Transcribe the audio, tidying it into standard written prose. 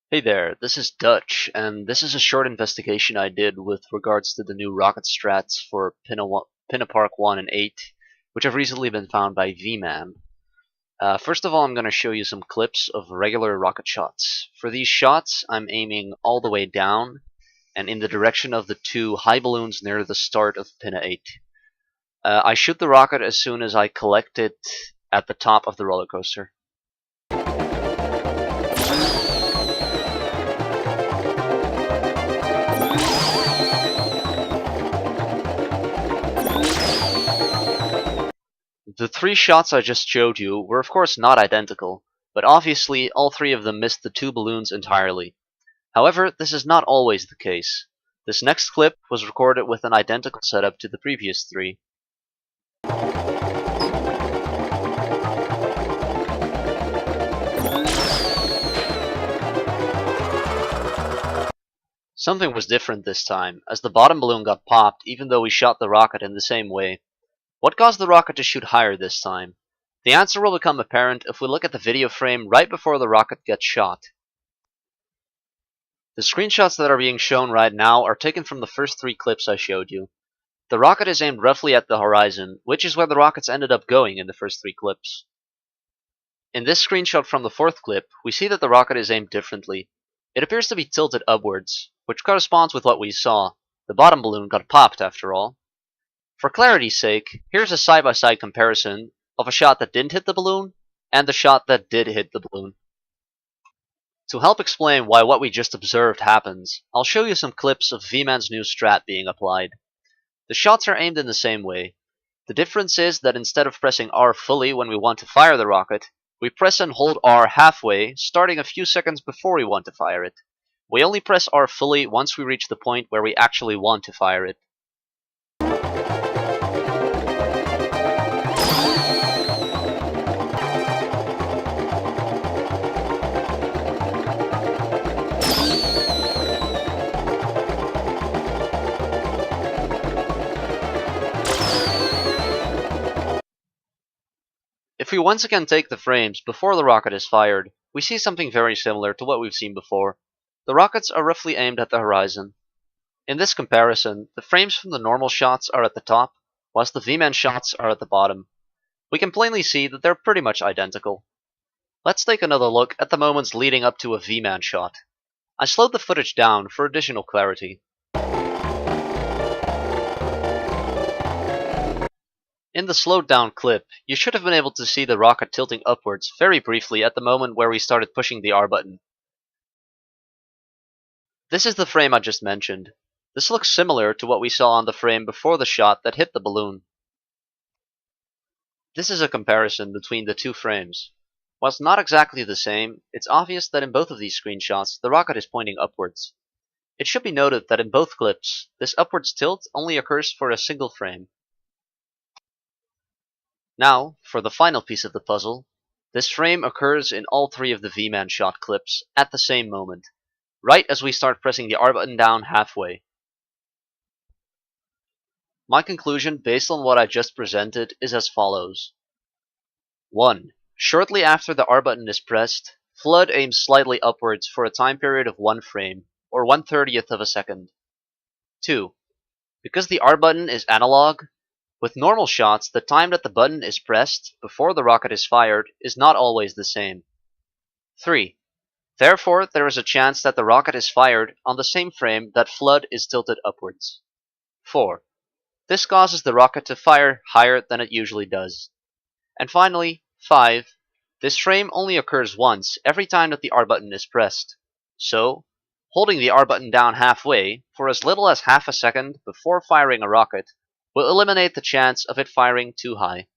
Hey there, this is Dutch, and this is a short investigation I did with regards to the new rocket strats for Pinapark 1 and 8, which have recently been found by V-Man. First of all, I'm going to show you some clips of regular rocket shots. For these shots, I'm aiming all the way down and in the direction of the two high balloons near the start of Pina 8. I shoot the rocket as soon as I collect it at the top of the roller coaster. The three shots I just showed you were of course not identical, but obviously all three of them missed the two balloons entirely. However, this is not always the case. This next clip was recorded with an identical setup to the previous three. Something was different this time, as the bottom balloon got popped even though we shot the rocket in the same way. What caused the rocket to shoot higher this time? The answer will become apparent if we look at the video frame right before the rocket gets shot. The screenshots that are being shown right now are taken from the first three clips I showed you. The rocket is aimed roughly at the horizon, which is where the rockets ended up going in the first three clips. In this screenshot from the fourth clip, we see that the rocket is aimed differently. It appears to be tilted upwards, which corresponds with what we saw. The bottom balloon got popped after all. For clarity's sake, here's a side-by-side comparison of a shot that didn't hit the balloon and the shot that did hit the balloon. To help explain why what we just observed happens, I'll show you some clips of V-Man's new strat being applied. The shots are aimed in the same way. The difference is that instead of pressing R fully when we want to fire the rocket, we press and hold R halfway, starting a few seconds before we want to fire it. We only press R fully once we reach the point where we actually want to fire it. If we once again take the frames before the rocket is fired, we see something very similar to what we've seen before. The rockets are roughly aimed at the horizon. In this comparison, the frames from the normal shots are at the top, whilst the V-Man shots are at the bottom. We can plainly see that they're pretty much identical. Let's take another look at the moments leading up to a V-Man shot. I slowed the footage down for additional clarity. In the slowed down clip, you should have been able to see the rocket tilting upwards very briefly at the moment where we started pushing the R button. This is the frame I just mentioned. This looks similar to what we saw on the frame before the shot that hit the balloon. This is a comparison between the two frames. Whilst not exactly the same, it's obvious that in both of these screenshots the rocket is pointing upwards. It should be noted that in both clips, this upwards tilt only occurs for a single frame. Now, for the final piece of the puzzle, this frame occurs in all three of the V-Man shot clips at the same moment, right as we start pressing the R button down halfway. My conclusion based on what I just presented is as follows. 1. Shortly after the R button is pressed, Flood aims slightly upwards for a time period of one frame, or 1/30th of a second. 2. Because the R button is analog, with normal shots, the time that the button is pressed before the rocket is fired is not always the same. 3. Therefore, there is a chance that the rocket is fired on the same frame that Flood is tilted upwards. 4. This causes the rocket to fire higher than it usually does. And finally, 5. This frame only occurs once every time that the R button is pressed. So, holding the R button down halfway for as little as half a second before firing a rocket will eliminate the chance of it firing too high.